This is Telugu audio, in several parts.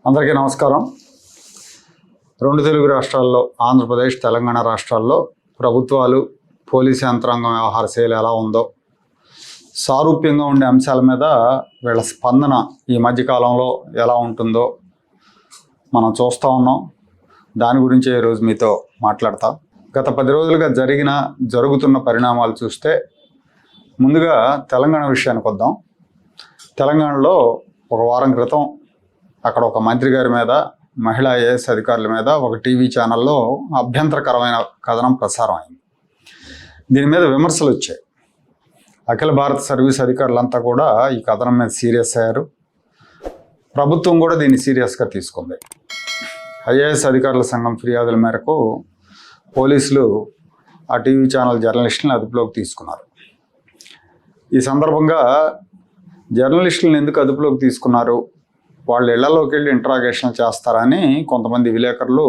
అందరికీ నమస్కారం. రెండు తెలుగు రాష్ట్రాల్లో ఆంధ్రప్రదేశ్, తెలంగాణ రాష్ట్రాల్లో ప్రభుత్వాలు, పోలీసు యంత్రాంగం వ్యవహార శైలి ఎలా ఉందో, సారూప్యంగా ఉండే అంశాల మీద వీళ్ళ స్పందన ఈ మధ్యకాలంలో ఎలా ఉంటుందో మనం చూస్తూ ఉన్నాం. దాని గురించి ఈరోజు మీతో మాట్లాడతా. గత 10 రోజులుగా జరుగుతున్న పరిణామాలు చూస్తే ముందుగా తెలంగాణ విషయానికి వద్దాం. తెలంగాణలో ఒక వారం క్రితం అక్కడ ఒక మంత్రి గారి మీద, మహిళా ఐఏఎస్ అధికారుల మీద ఒక టీవీ ఛానల్లో అభ్యంతరకరమైన కథనం ప్రసారం అయింది. దీని మీద విమర్శలు వచ్చాయి. అఖిల భారత సర్వీస్ అధికారులంతా కూడా ఈ కథనం మీద సీరియస్ అయ్యారు. ప్రభుత్వం కూడా దీన్ని సీరియస్గా తీసుకుంది. ఐఏఎస్ అధికారుల సంఘం ఫిర్యాదుల మేరకు పోలీసులు ఆ టీవీ ఛానల్ జర్నలిస్టులను అదుపులోకి తీసుకున్నారు. ఈ సందర్భంగా జర్నలిస్టులను ఎందుకు అదుపులోకి తీసుకున్నారు, వాళ్ళు ఇళ్లలోకి వెళ్ళి ఇంట్రాగేషన్ చేస్తారని కొంతమంది విలేకరులు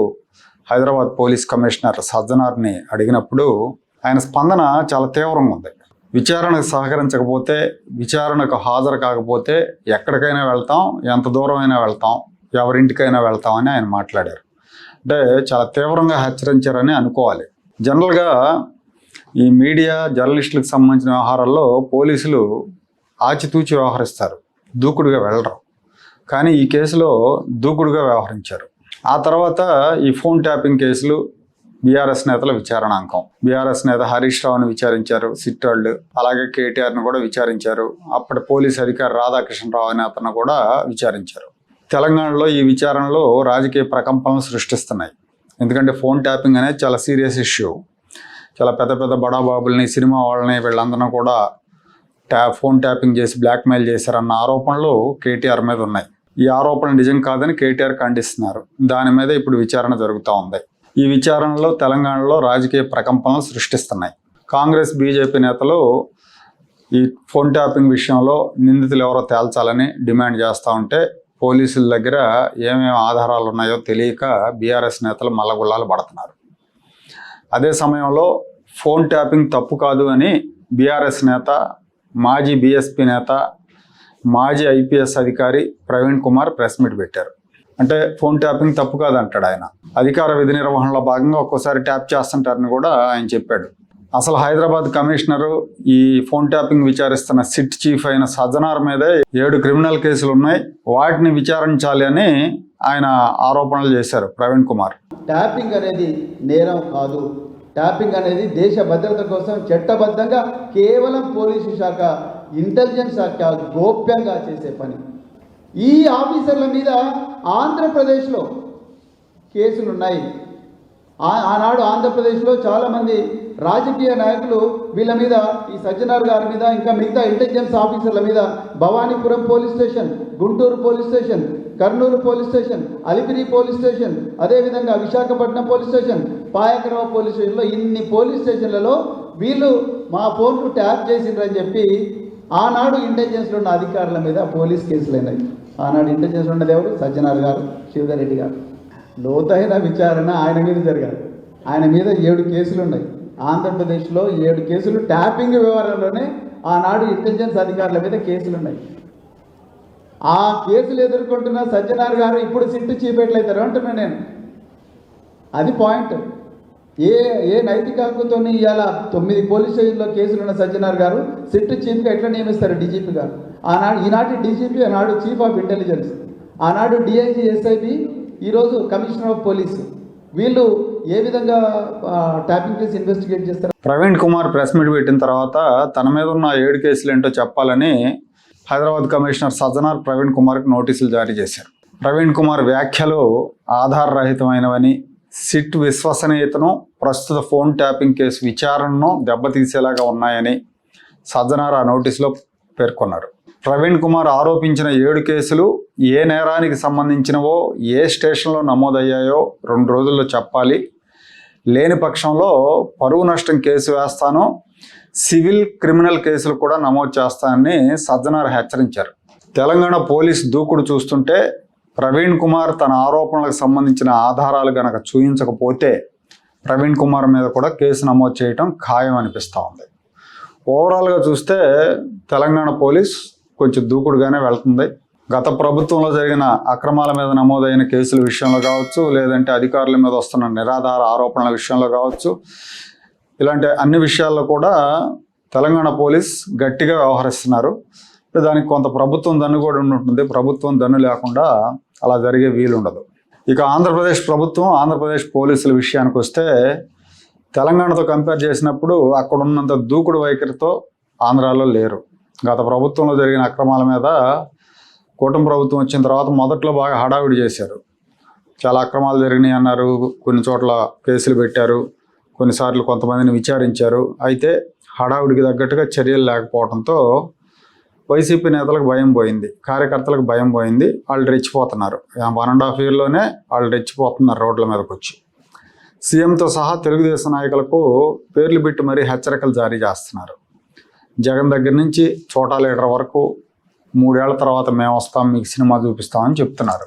హైదరాబాద్ పోలీస్ కమిషనర్ సజ్జనార్ని అడిగినప్పుడు ఆయన స్పందన చాలా తీవ్రంగా ఉంది. విచారణకు సహకరించకపోతే, విచారణకు హాజరు కాకపోతే ఎక్కడికైనా వెళ్తాం, ఎంత దూరమైనా వెళ్తాం, ఎవరింటికైనా వెళ్తామని ఆయన మాట్లాడారు. అంటే చాలా తీవ్రంగా హెచ్చరించారని అనుకోవాలి. జనరల్గా ఈ మీడియా, జర్నలిస్టులకు సంబంధించిన వ్యవహారాల్లో పోలీసులు ఆచితూచి వ్యవహరిస్తారు, దూకుడుగా వెళ్ళరు. కానీ ఈ కేసులో దూకుడుగా వ్యవహరించారు. ఆ తర్వాత ఈ ఫోన్ ట్యాపింగ్ కేసులు, బీఆర్ఎస్ నేతల విచారణాంకం. బీఆర్ఎస్ నేత హరీష్ రావుని విచారించారు సిట్ వాళ్ళు, అలాగే కేటీఆర్ని కూడా విచారించారు. అప్పటి పోలీస్ అధికారి రాధాకృష్ణరావు అనే అతను కూడా విచారించారు. తెలంగాణలో ఈ విచారణలో రాజకీయ ప్రకంపనలు సృష్టిస్తున్నాయి. ఎందుకంటే ఫోన్ ట్యాపింగ్ అనేది చాలా సీరియస్ ఇష్యూ. చాలా పెద్ద పెద్ద బడాబాబుల్ని, సినిమా వాళ్ళని, వీళ్ళందరినీ కూడా ఫోన్ ట్యాపింగ్ చేసి బ్లాక్మెయిల్ చేశారన్న ఆరోపణలు కేటీఆర్ మీద ఉన్నాయి. ఈ ఆరోపణ నిజం కాదని కేటీఆర్ ఖండిస్తున్నారు. దాని మీద ఇప్పుడు విచారణ జరుగుతూ ఉంది. ఈ విచారణలో తెలంగాణలో రాజకీయ ప్రకంపనలు సృష్టిస్తున్నాయి. కాంగ్రెస్, బీజేపీ నేతలు ఈ ఫోన్ ట్యాపింగ్ విషయంలో నిందితులు ఎవరో తేల్చాలని డిమాండ్ చేస్తూ ఉంటే పోలీసుల దగ్గర ఏమేమి ఆధారాలు ఉన్నాయో తెలియక బీఆర్ఎస్ నేతలు మల్లగుల్లాలు పడుతున్నారు. అదే సమయంలో ఫోన్ ట్యాపింగ్ తప్పు కాదు అని బీఆర్ఎస్ నేత, మాజీ బీఎస్పీ నేత, మాజీ ఐపీఎస్ అధికారి ప్రవీణ్ కుమార్ ప్రెస్ మీట్ పెట్టారు. అంటే ఫోన్ ట్యాపింగ్ తప్పు కాదంటాడు ఆయన. అధికార విధి నిర్వహణలో భాగంగా ఒక్కోసారి ట్యాప్ చేస్తుంటారని కూడా ఆయన చెప్పాడు. అసలు హైదరాబాద్ కమిషనరు ఈ ఫోన్ ట్యాపింగ్ విచారిస్తున్న సిట్ చీఫ్ అయిన సజ్జనార్ మీదే 7 క్రిమినల్ కేసులు ఉన్నాయి, వాటిని విచారించాలి అని ఆయన ఆరోపణలు చేశారు ప్రవీణ్ కుమార్. ట్యాపింగ్ అనేది నేరం కాదు. ట్యాపింగ్ అనేది దేశ భద్రత కోసం చట్టబద్ధంగా కేవలం పోలీసు శాఖ, ఇంటెలిజెన్స్ శాఖ గోప్యంగా చేసే పని. ఈ ఆఫీసర్ల మీద ఆంధ్రప్రదేశ్లో కేసులు ఉన్నాయి. ఆనాడు ఆంధ్రప్రదేశ్లో చాలామంది రాజకీయ నాయకులు వీళ్ళ మీద, ఈ సజ్జనార్ గారి మీద, ఇంకా మిగతా ఇంటెలిజెన్స్ ఆఫీసర్ల మీద Bhavanipuram police station, Guntur police station, Kurnool police station, Alipiri police station, అదేవిధంగా Visakhapatnam police station, Payakarao police స్టేషన్లో, ఇన్ని పోలీస్ స్టేషన్లలో వీళ్ళు మా ఫోన్ను ట్యాప్ చేసిండ్రని చెప్పి ఆనాడు ఇంటెలిజెన్స్లో ఉన్న అధికారుల మీద పోలీస్ కేసులు అయినాయి. ఆనాడు ఇంటెలిజెన్స్ ఉన్నది ఎవరు? సజ్జనార్ గారు, శివధర్ రెడ్డి గారు. లోతైన విచారణ ఆయన మీద జరగాలి. ఆయన మీద 7 కేసులు ఉన్నాయి. ఆంధ్రప్రదేశ్లో 7 కేసులు ట్యాపింగ్ వ్యవహారంలోనే ఆనాడు ఇంటెలిజెన్స్ అధికారుల మీద కేసులు ఉన్నాయి. ఆ కేసులు ఎదుర్కొంటున్న సజ్జనార్ గారు ఇప్పుడు సిట్ చీఫ్ ఎట్లయితారు అంటున్నా నేను. అది పాయింట్. ఏ నైతిక హక్కుతో ఇవాళ 9 పోలీస్ స్టేషన్లో కేసులు ఉన్న సజ్జనార్ గారు సిట్ చీఫ్గా ఎట్లా నియమిస్తారు? డీజీపీ గారు. ఈనాటి డీజీపీ, ఆనాడు చీఫ్ ఆఫ్ ఇంటెలిజెన్స్, ఆనాడు డిఐజీ, ఎస్ఐబి, ఈరోజు కమిషనర్ ఆఫ్ పోలీసు. వీళ్ళు ఏ విధంగా ట్యాపింగ్ కేసు ఇన్వెస్టిగేట్ చేస్తారు? ప్రవీణ్ కుమార్ ప్రెస్ మీట్ పెట్టిన తర్వాత తన మీద ఉన్న 7 కేసులు ఏంటో చెప్పాలని హైదరాబాద్ కమిషనర్ సజ్జనార్ ప్రవీణ్ కుమార్కి నోటీసులు జారీ చేశారు. ప్రవీణ్ కుమార్ వ్యాఖ్యలు ఆధారరహితమైనవని, సిట్ విశ్వసనీయతను, ప్రస్తుత ఫోన్ ట్యాపింగ్ కేసు విచారణను దెబ్బతీసేలాగా ఉన్నాయని సజ్జనార్ ఆ నోటీసులో పేర్కొన్నారు. ప్రవీణ్ కుమార్ ఆరోపించిన 7 కేసులు ఏ నేరానికి సంబంధించినవో, ఏ స్టేషన్లో నమోదయ్యాయో 2 రోజుల్లో చెప్పాలి. లేని పక్షంలో పరువు నష్టం కేసు వేస్తాను, సివిల్, క్రిమినల్ కేసులు కూడా నమోదు చేస్తానని సజ్జనార్ హెచ్చరించారు. తెలంగాణ పోలీస్ దూకుడు చూస్తుంటే ప్రవీణ్ కుమార్ తన ఆరోపణలకు సంబంధించిన ఆధారాలు గనక చూపించకపోతే ప్రవీణ్ కుమార్ మీద కూడా కేసు నమోదు చేయటం ఖాయం అనిపిస్తూ ఉంది. ఓవరాల్గా చూస్తే తెలంగాణ పోలీస్ కొంచెం దూకుడుగానే వెళ్తుంది. గత ప్రభుత్వంలో జరిగిన అక్రమాల మీద నమోదైన కేసుల విషయంలో కావచ్చు, లేదంటే అధికారుల మీద వస్తున్న నిరాధార ఆరోపణల విషయంలో కావచ్చు, ఇలాంటి అన్ని విషయాల్లో కూడా తెలంగాణ పోలీస్ గట్టిగా వ్యవహరిస్తున్నారు. దానికి కొంత ప్రభుత్వం దన్ను కూడా ఉంటుంది. ప్రభుత్వం దన్ను లేకుండా అలా జరిగే వీలుండదు. ఇక ఆంధ్రప్రదేశ్ ప్రభుత్వం, ఆంధ్రప్రదేశ్ పోలీసుల విషయానికి వస్తే తెలంగాణతో కంపేర్ చేసినప్పుడు అక్కడ ఉన్నంత దూకుడు వైఖరితో ఆంధ్రాలో లేరు. గత ప్రభుత్వంలో జరిగిన అక్రమాల మీద కూటమి ప్రభుత్వం వచ్చిన తర్వాత మొదట్లో బాగా హడావిడి చేశారు. చాలా అక్రమాలు జరిగినాయి అన్నారు, కొన్ని చోట్ల కేసులు పెట్టారు, కొన్నిసార్లు కొంతమందిని విచారించారు. అయితే హడావిడికి తగ్గట్టుగా చర్యలు లేకపోవడంతో వైసీపీ నేతలకు భయం పోయింది, కార్యకర్తలకు భయం పోయింది. వాళ్ళు రెచ్చిపోతున్నారు. 1.5 yearలోనే వాళ్ళు రెచ్చిపోతున్నారు రోడ్ల మీదకి వచ్చి. సీఎంతో సహా తెలుగుదేశం నాయకులకు పేర్లు పెట్టి మరీ హెచ్చరికలు జారీ చేస్తున్నారు. జగన్ దగ్గర నుంచి చోటా లీడర్ వరకు 3 ఏళ్ల తర్వాత మేము వస్తాం, మీకు సినిమా చూపిస్తామని చెప్తున్నారు.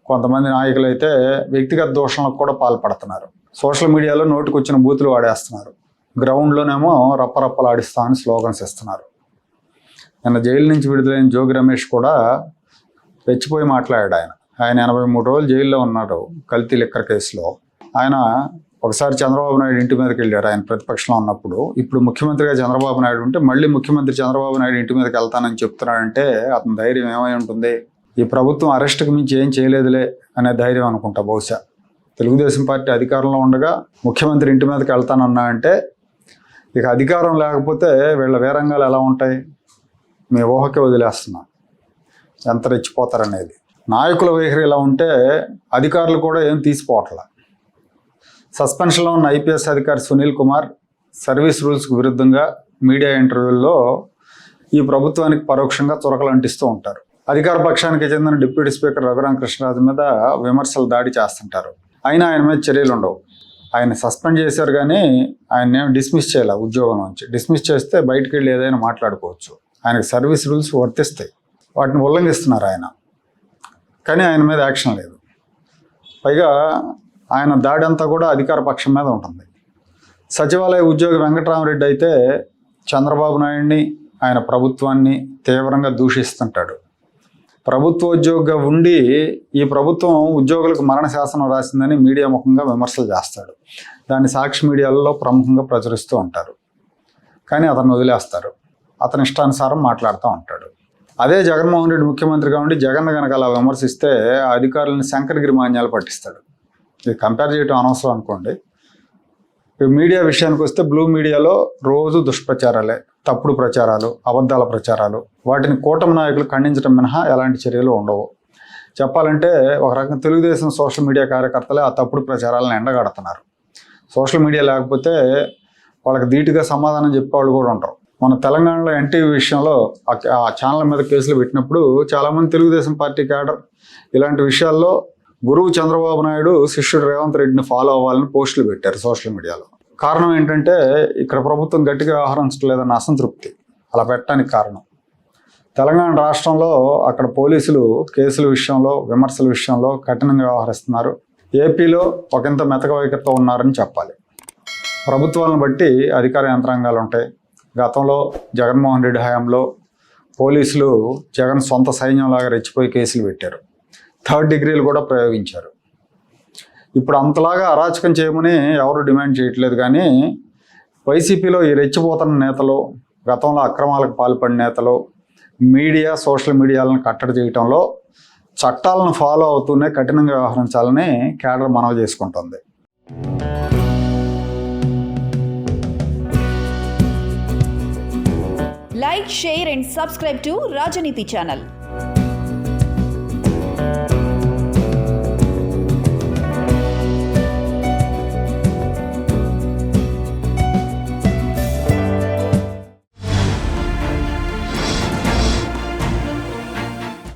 కొంతమంది నాయకులు అయితే వ్యక్తిగత దూషణలకు కూడా పాల్పడుతున్నారు. సోషల్ మీడియాలో నోటికొచ్చిన బూతులు వాడేస్తున్నారు. గ్రౌండ్లోనేమో రప్పరప్పలాడిస్తామని స్లోగన్స్ ఇస్తున్నారు. నిన్న జైలు నుంచి విడుదలైన జోగి రమేష్ కూడా రెచ్చిపోయి మాట్లాడాడు. ఆయన 83 రోజులు జైల్లో ఉన్నాడు కల్తీ లిక్కర్ కేసులో. ఆయన ఒకసారి చంద్రబాబు నాయుడు ఇంటి మీదకి వెళ్ళారు ఆయన ప్రతిపక్షంలో ఉన్నప్పుడు. ఇప్పుడు ముఖ్యమంత్రిగా చంద్రబాబు నాయుడు ఉంటే మళ్ళీ ముఖ్యమంత్రి చంద్రబాబు నాయుడు ఇంటి మీదకి వెళ్తానని చెప్తున్నాడంటే అతని ధైర్యం ఏమై ఉంటుంది? ఈ ప్రభుత్వం అరెస్ట్కి మించి ఏం చేయలేదులే అనే ధైర్యం అనుకుంటా బహుశా. తెలుగుదేశం పార్టీ అధికారంలో ఉండగా ముఖ్యమంత్రి ఇంటి మీదకి వెళ్తానన్నా అంటే ఇక అధికారం లేకపోతే వీళ్ళ వేరంగాలు ఎలా ఉంటాయి? మీ ఊహకే వదిలేస్తున్నా ఎంత రెచ్చిపోతారనేది. నాయకుల వైఖరి ఇలా ఉంటే అధికారులు కూడా ఏం తీసిపోవట్లా. సస్పెన్షన్లో ఉన్న ఐపీఎస్ అధికారి సునీల్ కుమార్ సర్వీస్ రూల్స్కి విరుద్ధంగా మీడియా ఇంటర్వ్యూల్లో ఈ ప్రభుత్వానికి పరోక్షంగా చురకలు అంటిస్తూ ఉంటారు. అధికార పక్షానికి చెందిన డిప్యూటీ స్పీకర్ రఘురామకృష్ణరాజు మీద విమర్శలు దాడి చేస్తుంటారు. అయినా ఆయన మీద చర్యలు ఉండవు. ఆయన సస్పెండ్ చేశారు కానీ ఆయన ఏం డిస్మిస్ చేయాలి ఉద్యోగం నుంచి. డిస్మిస్ చేస్తే బయటికి వెళ్ళి ఏదైనా మాట్లాడుకోవచ్చు. ఆయనకు సర్వీస్ రూల్స్ వర్తిస్తాయి, వాటిని ఉల్లంఘిస్తున్నారు ఆయన. కానీ ఆయన మీద యాక్షన్ లేదు. పైగా ఆయన దాడి అంతా కూడా అధికార పక్షం మీద ఉంటుంది. సచివాలయ ఉద్యోగి వెంకటరామరెడ్డి అయితే చంద్రబాబు నాయుడిని, ఆయన ప్రభుత్వాన్ని తీవ్రంగా దూషిస్తుంటాడు. ప్రభుత్వ ఉద్యోగిగా ఉండి ఈ ప్రభుత్వం ఉద్యోగులకు మరణ శాసనం రాసిందని మీడియా ముఖంగా విమర్శలు చేస్తాడు. దాన్ని సాక్షి మీడియాలో ప్రముఖంగా ప్రచురిస్తూ ఉంటారు. కానీ అతను వదిలేస్తారు. అతని ఇష్టానుసారం మాట్లాడుతూ ఉంటాడు. అదే జగన్మోహన్ రెడ్డి ముఖ్యమంత్రిగా ఉండి జగన్ కనుక అలా విమర్శిస్తే ఆ అధికారులను శంకరగిరి మాన్యాలు పట్టిస్తాడు. ఇది కంపేర్ చేయడం అనవసరం అనుకోండి. మీడియా విషయానికి వస్తే బ్లూ మీడియాలో రోజు దుష్ప్రచారాలే, తప్పుడు ప్రచారాలు, అబద్ధాల ప్రచారాలు. వాటిని కూటమి నాయకులు ఖండించడం మినహా ఎలాంటి చర్యలు ఉండవు. చెప్పాలంటే ఒక రకంగా తెలుగుదేశం సోషల్ మీడియా కార్యకర్తలే ఆ తప్పుడు ప్రచారాలను ఎండగడుతున్నారు. సోషల్ మీడియా లేకపోతే వాళ్ళకి ధీటుగా సమాధానం చెప్పేవాళ్ళు కూడా ఉంటారు. మన తెలంగాణలో ఎన్టీవీ విషయంలో ఆ ఛానల్ మీద కేసులు పెట్టినప్పుడు చాలామంది తెలుగుదేశం పార్టీ క్యాడర్ ఇలాంటి విషయాల్లో గురువు చంద్రబాబు నాయుడు శిష్యుడు రేవంత్ రెడ్డిని ఫాలో అవ్వాలని పోస్టులు పెట్టారు సోషల్ మీడియాలో. కారణం ఏంటంటే ఇక్కడ ప్రభుత్వం గట్టిగా వ్యవహరించలేదన్న అసంతృప్తి అలా పెట్టడానికి కారణం. తెలంగాణ రాష్ట్రంలో అక్కడ పోలీసులు కేసుల విషయంలో, విమర్శల విషయంలో కఠినంగా వ్యవహరిస్తున్నారు. ఏపీలో ఒకంత మెతక వైఖరితో ఉన్నారని చెప్పాలి. ప్రభుత్వాలను బట్టి అధికార యంత్రాంగాలు ఉంటాయి. గతంలో జగన్మోహన్ రెడ్డి హయాంలో పోలీసులు జగన్ సొంత సైన్యంలాగా రెచ్చిపోయి కేసులు పెట్టారు. 3rd డిగ్రీలు కూడా ప్రయోగించారు. ఇప్పుడు అంతలాగా అరాచకం చేయమని ఎవరు డిమాండ్ చేయట్లేదు. కానీ వైసీపీలో ఈ రెచ్చిపోతున్న నేతలు, గతంలో అక్రమాలకు పాల్పడిన నేతలు మీడియా, సోషల్ మీడియాలను కట్టడి చేయడంలో చట్టాలను ఫాలో అవుతూనే కఠినంగా వ్యవహరించాలని కేడర్ మనవి చేసుకుంటుంది. Like, share and subscribe to Rajaniti channel.